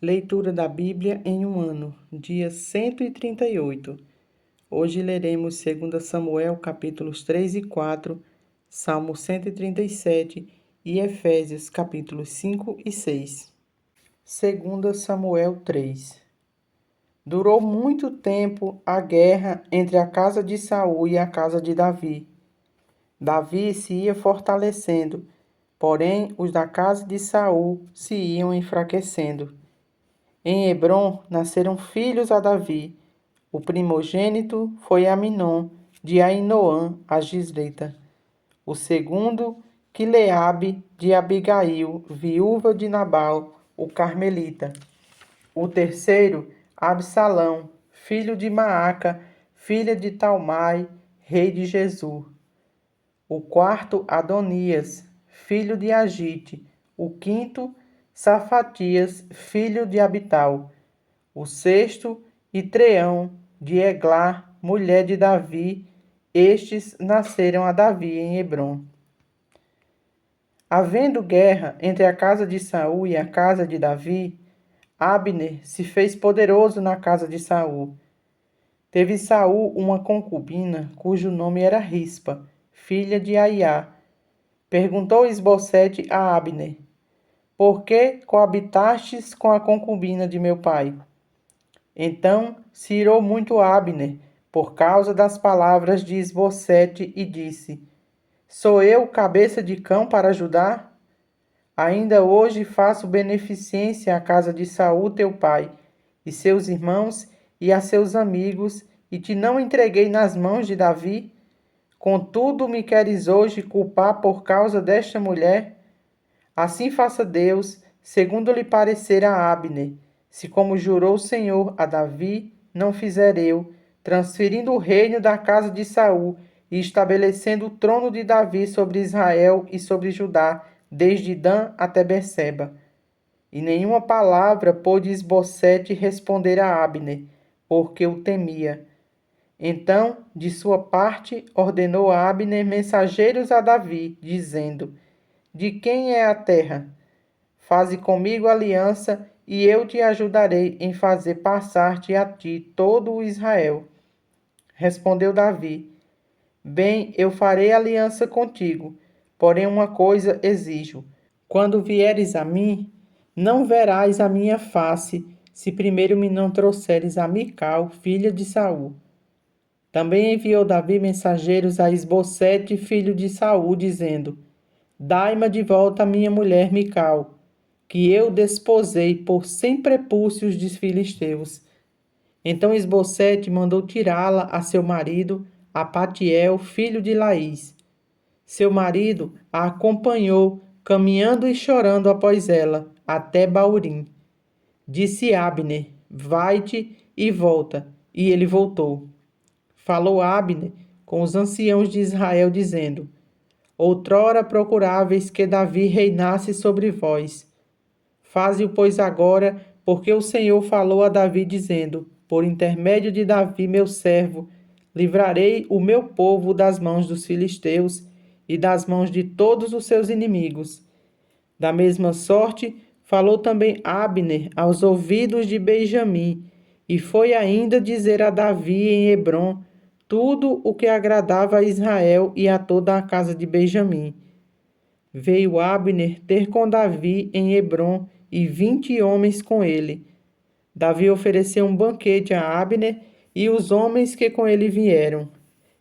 Leitura da Bíblia em um ano, dia 138. Hoje leremos 2 Samuel, capítulos 3 e 4, Salmo 137 e Efésios, capítulos 5 e 6. 2 Samuel 3. Durou muito tempo a guerra entre a casa de Saul e a casa de Davi. Davi se ia fortalecendo, porém os da casa de Saul se iam enfraquecendo. Em Hebrom nasceram filhos a Davi. O primogênito foi Aminon, de Ainoã, a Gisrita. O segundo, Quileabe, de Abigail, viúva de Nabal, o carmelita. O terceiro, Absalão, filho de Maaca, filha de Talmai, rei de Gesur. O quarto, Adonias, filho de Agite. O quinto, Safatias, filho de Abital. O sexto, Itreão, de Eglá, mulher de Davi. Estes nasceram a Davi em Hebrom. Havendo guerra entre a casa de Saul e a casa de Davi, Abner se fez poderoso na casa de Saul. Teve Saul uma concubina, cujo nome era Rispa, filha de Aiá. Perguntou Isbosete a Abner: Por que coabitastes com a concubina de meu pai? Então se irou muito Abner, por causa das palavras de Isbosete, e disse: Sou eu cabeça de cão para ajudar? Ainda hoje faço beneficência à casa de Saul teu pai, e seus irmãos, e a seus amigos, e te não entreguei nas mãos de Davi? Contudo me queres hoje culpar por causa desta mulher? Assim faça Deus, segundo lhe parecer a Abner, se como jurou o Senhor a Davi, não fizer eu, transferindo o reino da casa de Saul e estabelecendo o trono de Davi sobre Israel e sobre Judá, desde Dan até Berseba. E nenhuma palavra pôde Isbosete responder a Abner, porque o temia. Então, de sua parte, ordenou a Abner mensageiros a Davi, dizendo: De quem é a terra? Faze comigo aliança, e eu te ajudarei em fazer passar-te a ti todo o Israel. Respondeu Davi: Bem, eu farei aliança contigo, porém uma coisa exijo: quando vieres a mim, não verás a minha face, se primeiro me não trouxeres a Mical, filha de Saul. Também enviou Davi mensageiros a Isbosete, filho de Saul, dizendo: Dai-me de volta a minha mulher Mical, que eu desposei por 100 prepúcios de filisteus. Então Isbosete mandou tirá-la a seu marido, a Patiel, filho de Laís. Seu marido a acompanhou, caminhando e chorando após ela, até Baurim. Disse Abner: Vai-te e volta. E ele voltou. Falou Abner com os anciãos de Israel, dizendo: Outrora procuráveis que Davi reinasse sobre vós. Faze-o, pois, agora, porque o Senhor falou a Davi, dizendo: Por intermédio de Davi, meu servo, livrarei o meu povo das mãos dos filisteus e das mãos de todos os seus inimigos. Da mesma sorte, falou também Abner aos ouvidos de Benjamim, e foi ainda dizer a Davi em Hebrom tudo o que agradava a Israel e a toda a casa de Benjamim. Veio Abner ter com Davi em Hebrom e 20 homens com ele. Davi ofereceu um banquete a Abner e os homens que com ele vieram.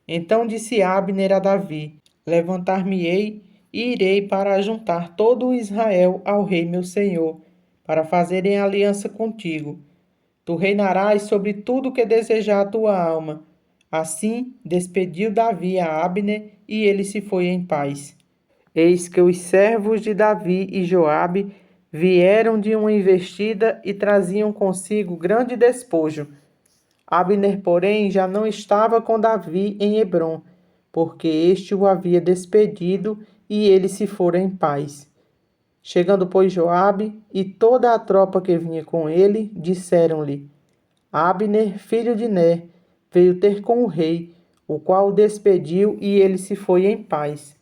Então disse Abner a Davi: Levantar-me-ei e irei para ajuntar todo o Israel ao rei meu senhor, para fazerem aliança contigo. Tu reinarás sobre tudo que desejar a tua alma. Assim despediu Davi a Abner e ele se foi em paz. Eis que os servos de Davi e Joabe vieram de uma investida e traziam consigo grande despojo. Abner, porém, já não estava com Davi em Hebrom, porque este o havia despedido e ele se fora em paz. Chegando, pois, Joabe e toda a tropa que vinha com ele, disseram-lhe: Abner, filho de Ner, veio ter com o rei, o qual o despediu e ele se foi em paz.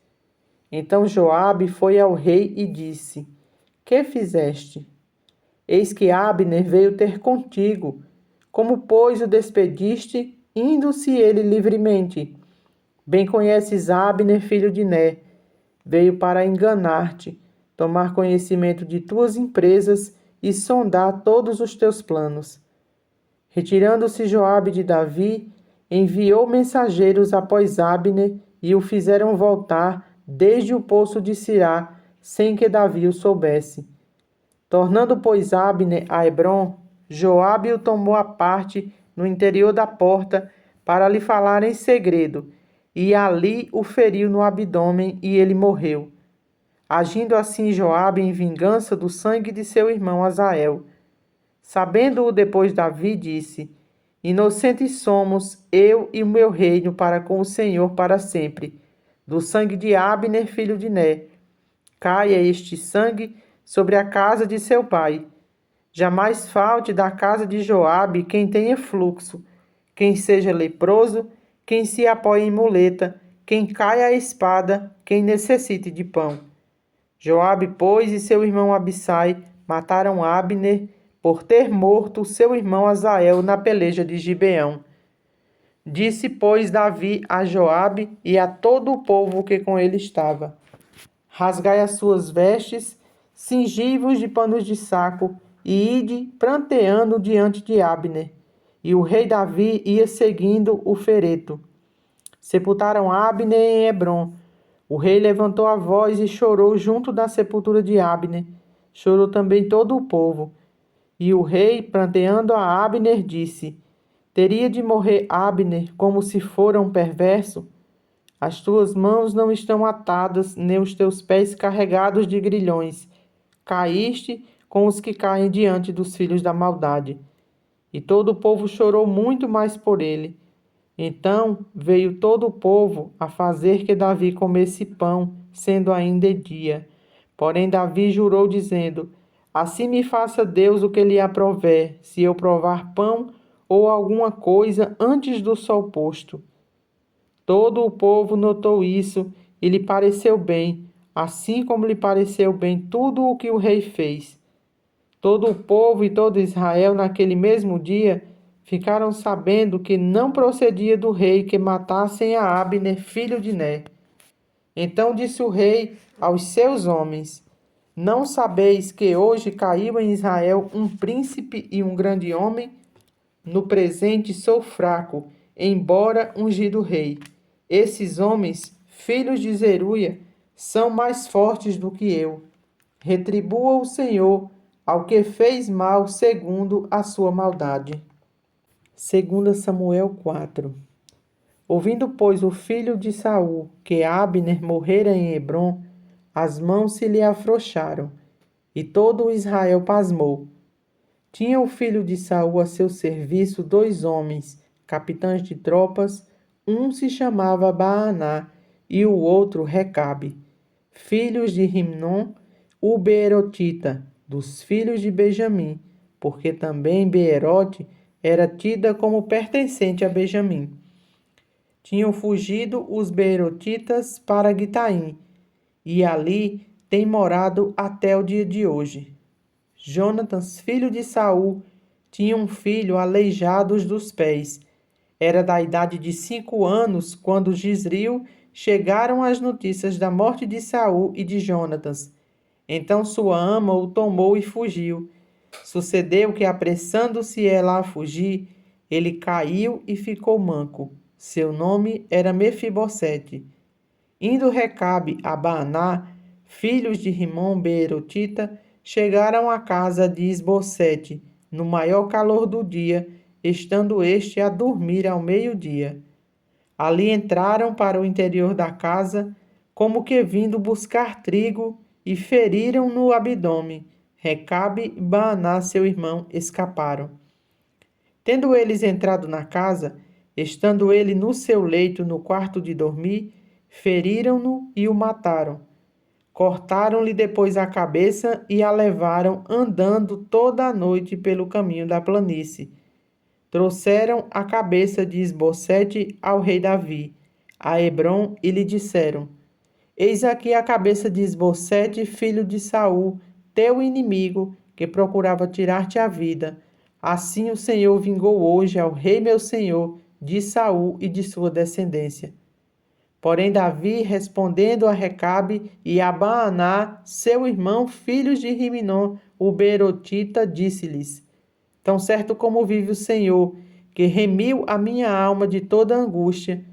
Então Joabe foi ao rei e disse: Que fizeste? Eis que Abner veio ter contigo. Como, pois, o despediste, indo-se ele livremente? Bem conheces Abner, filho de Ner. Veio para enganar-te, tomar conhecimento de tuas empresas e sondar todos os teus planos. Retirando-se Joabe de Davi, enviou mensageiros após Abner e o fizeram voltar desde o poço de Sirá, sem que Davi o soubesse. Tornando, pois, Abner a Hebrom, Joabe o tomou à parte no interior da porta para lhe falar em segredo, e ali o feriu no abdômen e ele morreu. Agindo assim Joabe em vingança do sangue de seu irmão Asael. Sabendo-o depois Davi, disse: Inocentes somos, eu e o meu reino para com o Senhor para sempre. Do sangue de Abner, filho de Ner, caia este sangue sobre a casa de seu pai. Jamais falte da casa de Joabe quem tenha fluxo, quem seja leproso, quem se apoie em muleta, quem caia a espada, quem necessite de pão. Joabe, pois, e seu irmão Abissai mataram Abner por ter morto seu irmão Asael na peleja de Gibeão. Disse, pois, Davi a Joabe e a todo o povo que com ele estava: Rasgai as suas vestes, cingi-vos de panos de saco, e ide pranteando diante de Abner. E o rei Davi ia seguindo o fereto. Sepultaram Abner em Hebrom. O rei levantou a voz e chorou junto da sepultura de Abner. Chorou também todo o povo. E o rei, pranteando a Abner, disse: Teria de morrer Abner como se fora um perverso? As tuas mãos não estão atadas, nem os teus pés carregados de grilhões. Caíste com os que caem diante dos filhos da maldade. E todo o povo chorou muito mais por ele. Então veio todo o povo a fazer que Davi comesse pão, sendo ainda dia. Porém Davi jurou, dizendo: Assim me faça Deus o que lhe aprouver, se eu provar pão ou alguma coisa antes do sol posto. Todo o povo notou isso e lhe pareceu bem, assim como lhe pareceu bem tudo o que o rei fez. Todo o povo e todo Israel, naquele mesmo dia, ficaram sabendo que não procedia do rei que matassem a Abner, filho de Ner. Então disse o rei aos seus homens: Não sabeis que hoje caiu em Israel um príncipe e um grande homem? No presente sou fraco, embora ungido rei. Esses homens, filhos de Zeruia, são mais fortes do que eu. Retribua o Senhor ao que fez mal segundo a sua maldade. 2 Samuel 4. Ouvindo, pois, o filho de Saul que Abner morrera em Hebrom, as mãos se lhe afrouxaram, e todo o Israel pasmou. Tinha o filho de Saul a seu serviço 2 homens, capitães de tropas, um se chamava Baaná e o outro Recabe, filhos de Rimnom, o Beerotita, dos filhos de Benjamim, porque também Beerote era tida como pertencente a Benjamim. Tinham fugido os Beerotitas para Gitaim, e ali têm morado até o dia de hoje. Jonatas, filho de Saul, tinha um filho aleijado dos pés. Era da idade de 5 anos quando Gisril chegaram as notícias da morte de Saul e de Jonatas. Então sua ama o tomou e fugiu. Sucedeu que, apressando-se ela a fugir, ele caiu e ficou manco. Seu nome era Mefibosete. Indo Recabe a Baaná, filhos de Rimom Beerotita, chegaram à casa de Isbosete, no maior calor do dia, estando este a dormir ao meio-dia. Ali entraram para o interior da casa, como que vindo buscar trigo, e feriram no abdômen. Recabe e Baaná, seu irmão, escaparam. Tendo eles entrado na casa, estando ele no seu leito no quarto de dormir, feriram-no e o mataram. Cortaram-lhe depois a cabeça e a levaram andando toda a noite pelo caminho da planície. Trouxeram a cabeça de Isbosete ao rei Davi, a Hebrom, e lhe disseram: Eis aqui a cabeça de Isbosete, filho de Saul, teu inimigo, que procurava tirar-te a vida. Assim o Senhor vingou hoje ao rei meu senhor de Saul e de sua descendência. Porém Davi, respondendo a Recabe e a Baaná, seu irmão, filhos de Rimnom, o Beerotita, disse-lhes: Tão certo como vive o Senhor, que remiu a minha alma de toda angústia,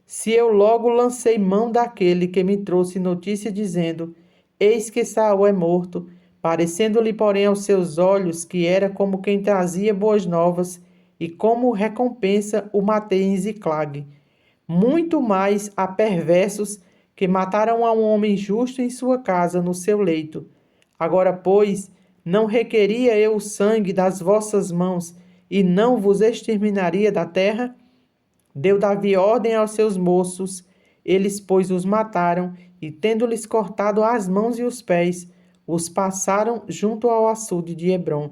se eu logo lancei mão daquele que me trouxe notícia dizendo: Eis que Saul é morto, parecendo-lhe, porém, aos seus olhos que era como quem trazia boas novas, e como recompensa o matei em Ziclague. Muito mais há perversos que mataram a um homem justo em sua casa, no seu leito. Agora, pois, não requeria eu o sangue das vossas mãos, e não vos exterminaria da terra? Deu Davi ordem aos seus moços, eles, pois, os mataram, e tendo-lhes cortado as mãos e os pés, os passaram junto ao açude de Hebrom.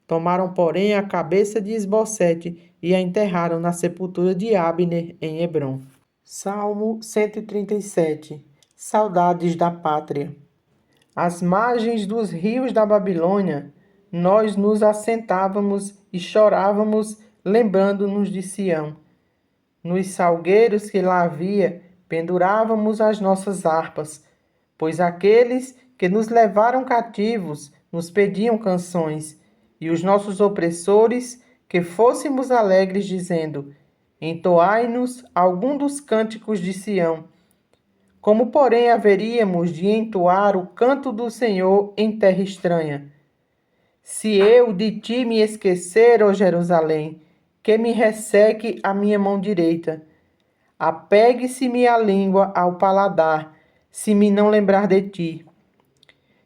Tomaram, porém, a cabeça de Isbosete e a enterraram na sepultura de Abner em Hebrom. Salmo 137. Saudades da pátria. Às margens dos rios da Babilônia, nós nos assentávamos e chorávamos, lembrando-nos de Sião. Nos salgueiros que lá havia, pendurávamos as nossas harpas, pois aqueles que nos levaram cativos nos pediam canções, e os nossos opressores que fôssemos alegres, dizendo: Entoai-nos algum dos cânticos de Sião. Como, porém, haveríamos de entoar o canto do Senhor em terra estranha? Se eu de ti me esquecer, ó Jerusalém, que me resseque a minha mão direita. Apegue-se-me a língua ao paladar, se me não lembrar de ti.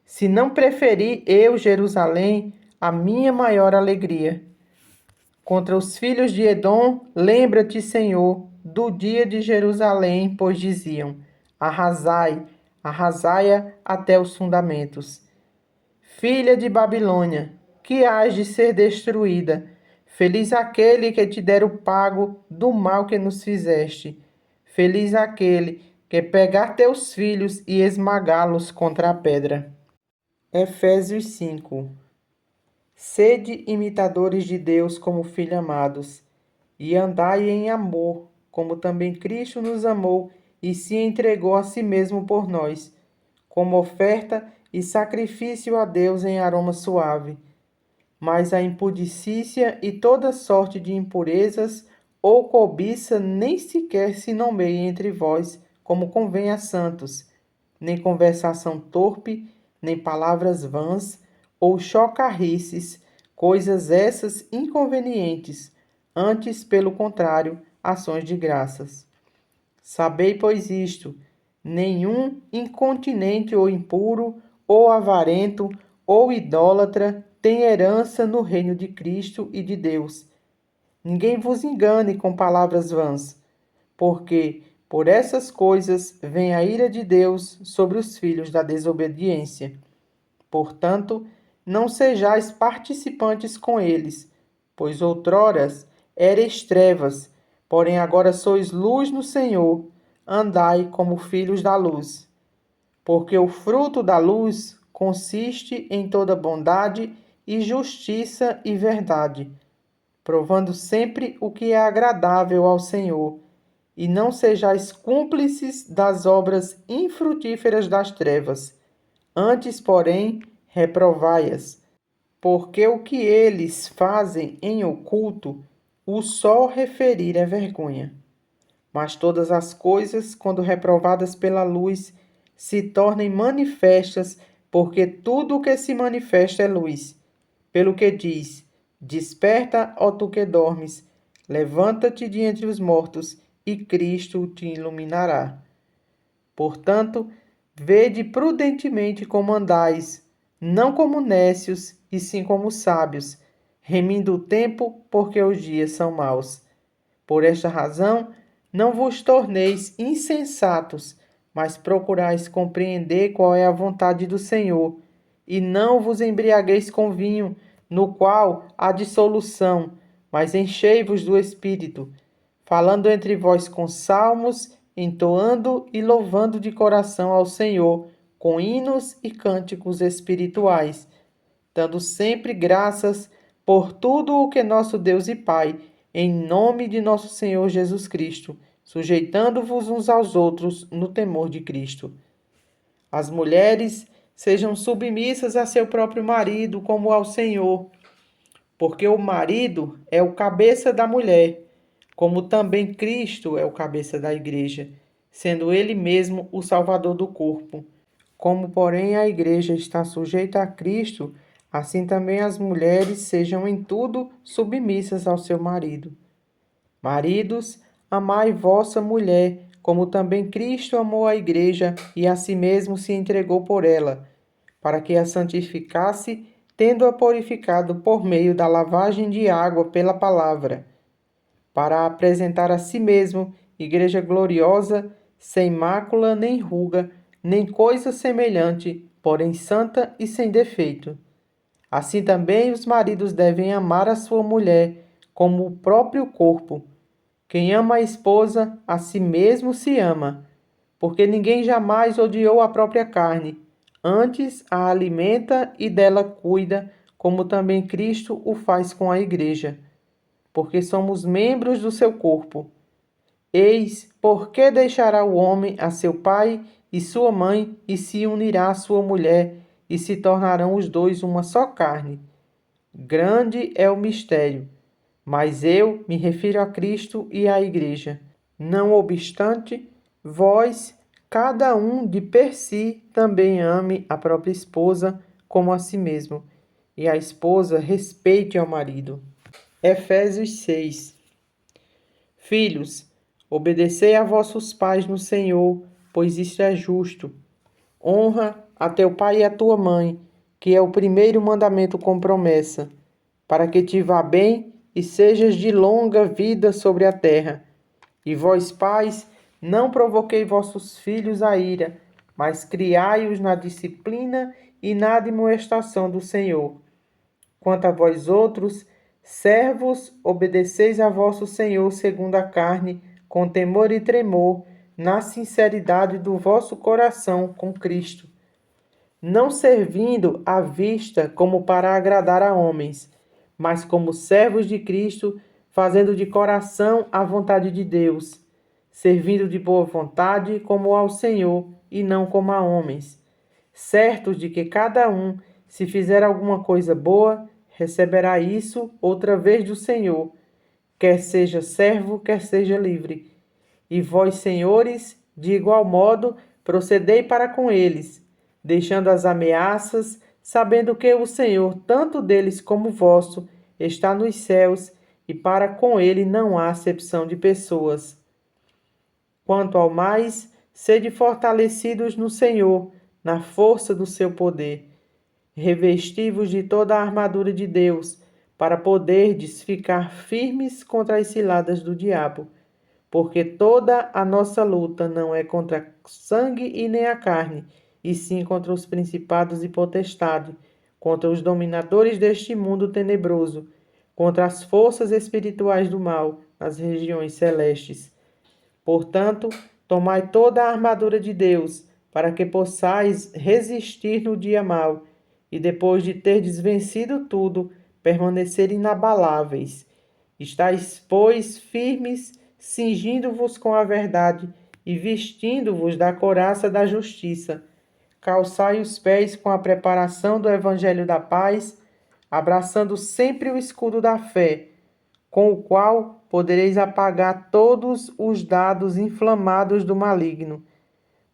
Se não preferir eu, Jerusalém, a minha maior alegria. Contra os filhos de Edom, lembra-te, Senhor, do dia de Jerusalém, pois diziam: Arrasai, arrasai-a até os fundamentos. Filha de Babilônia, que hás de ser destruída, feliz aquele que te der o pago do mal que nos fizeste. Feliz aquele que pegar teus filhos e esmagá-los contra a pedra. Efésios 5. Sede imitadores de Deus como filhos amados, e andai em amor, como também Cristo nos amou e se entregou a si mesmo por nós, como oferta e sacrifício a Deus em aroma suave. Mas a impudicícia e toda sorte de impurezas ou cobiça nem sequer se nomeie entre vós, como convém a santos, nem conversação torpe, nem palavras vãs, ou chocarrices, coisas essas inconvenientes, antes, pelo contrário, ações de graças. Sabei, pois, isto: nenhum incontinente ou impuro, ou avarento, ou idólatra tem herança no reino de Cristo e de Deus. Ninguém vos engane com palavras vãs, porque por essas coisas vem a ira de Deus sobre os filhos da desobediência. Portanto, não sejais participantes com eles, pois outroras ereis trevas, porém agora sois luz no Senhor, andai como filhos da luz. Porque o fruto da luz consiste em toda bondade e justiça e verdade, provando sempre o que é agradável ao Senhor, e não sejais cúmplices das obras infrutíferas das trevas. Antes, porém, reprovai-as, porque o que eles fazem em oculto, o só referir é vergonha. Mas todas as coisas, quando reprovadas pela luz, se tornem manifestas, porque tudo o que se manifesta é luz. Pelo que diz: Desperta, ó tu que dormes, levanta-te de entre os mortos, e Cristo te iluminará. Portanto, vede prudentemente como andais, não como nécios, e sim como sábios, remindo o tempo, porque os dias são maus. Por esta razão, não vos torneis insensatos, mas procurais compreender qual é a vontade do Senhor, e não vos embriagueis com vinho, no qual há dissolução, mas enchei-vos do Espírito, falando entre vós com salmos, entoando e louvando de coração ao Senhor, com hinos e cânticos espirituais, dando sempre graças por tudo o que nosso Deus e Pai, em nome de nosso Senhor Jesus Cristo, sujeitando-vos uns aos outros no temor de Cristo. As mulheres sejam submissas a seu próprio marido como ao Senhor, porque o marido é o cabeça da mulher, como também Cristo é o cabeça da igreja, sendo ele mesmo o Salvador do corpo. Como, porém, a igreja está sujeita a Cristo, assim também as mulheres sejam em tudo submissas ao seu marido. Maridos, amai vossa mulher, como também Cristo amou a igreja e a si mesmo se entregou por ela, para que a santificasse, tendo-a purificado por meio da lavagem de água pela palavra, para apresentar a si mesmo igreja gloriosa, sem mácula nem ruga, nem coisa semelhante, porém santa e sem defeito. Assim também os maridos devem amar a sua mulher como o próprio corpo. Quem ama a esposa, a si mesmo se ama, porque ninguém jamais odiou a própria carne, antes a alimenta e dela cuida, como também Cristo o faz com a igreja, porque somos membros do seu corpo. Eis por que deixará o homem a seu pai e sua mãe, e se unirá à sua mulher, e se tornarão os dois uma só carne. Grande é o mistério, mas eu me refiro a Cristo e à igreja. Não obstante, vós, cada um de per si, também ame a própria esposa como a si mesmo, e a esposa respeite ao marido. Efésios 6. Filhos, obedecei a vossos pais no Senhor, pois isto é justo. Honra a teu pai e a tua mãe, que é o primeiro mandamento com promessa, para que te vá bem e sejas de longa vida sobre a terra. E vós, pais, não provoquei vossos filhos a ira, mas criai-os na disciplina e na admoestação do Senhor. Quanto a vós outros, servos, obedeceis a vosso Senhor segundo a carne, com temor e tremor, na sinceridade do vosso coração com Cristo, não servindo à vista como para agradar a homens, mas como servos de Cristo, fazendo de coração a vontade de Deus, servindo de boa vontade como ao Senhor e não como a homens, certos de que cada um, se fizer alguma coisa boa, receberá isso outra vez do Senhor, quer seja servo, quer seja livre. E vós, senhores, de igual modo, procedei para com eles, deixando as ameaças, sabendo que o Senhor, tanto deles como vosso, está nos céus, e para com ele não há acepção de pessoas. Quanto ao mais, sede fortalecidos no Senhor, na força do seu poder. Revesti-vos de toda a armadura de Deus, para poderdes ficar firmes contra as ciladas do diabo. Porque toda a nossa luta não é contra sangue e nem a carne, e sim contra os principados e potestades, contra os dominadores deste mundo tenebroso, contra as forças espirituais do mal nas regiões celestes. Portanto, tomai toda a armadura de Deus, para que possais resistir no dia mau, e depois de terdes vencido tudo, permanecer inabaláveis. Estais, pois, firmes, cingindo-vos com a verdade e vestindo-vos da couraça da justiça. Calçai os pés com a preparação do evangelho da paz, abraçando sempre o escudo da fé, com o qual podereis apagar todos os dardos inflamados do maligno.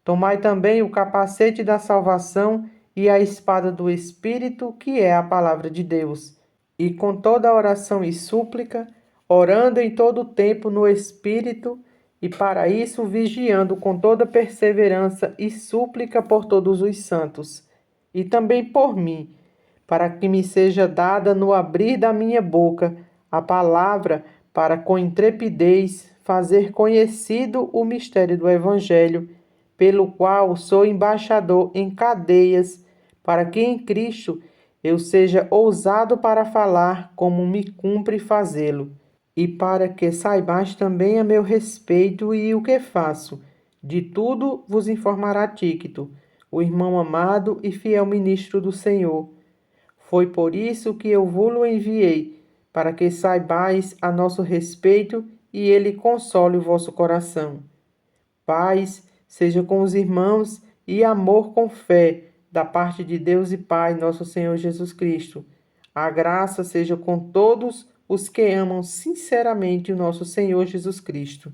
Tomai também o capacete da salvação e a espada do Espírito, que é a palavra de Deus. E com toda oração e súplica, orando em todo o tempo no Espírito, e para isso vigiando com toda perseverança e súplica por todos os santos, e também por mim, para que me seja dada no abrir da minha boca a palavra para com intrepidez fazer conhecido o mistério do Evangelho, pelo qual sou embaixador em cadeias, para que em Cristo eu seja ousado para falar como me cumpre fazê-lo, e para que saibais também a meu respeito e o que faço. De tudo vos informará Tíquico, o irmão amado e fiel ministro do Senhor. Foi por isso que eu vos enviei, para que saibais a nosso respeito e ele console o vosso coração. Paz seja com os irmãos e amor com fé, da parte de Deus e Pai, nosso Senhor Jesus Cristo. A graça seja com todos os que amam sinceramente o nosso Senhor Jesus Cristo.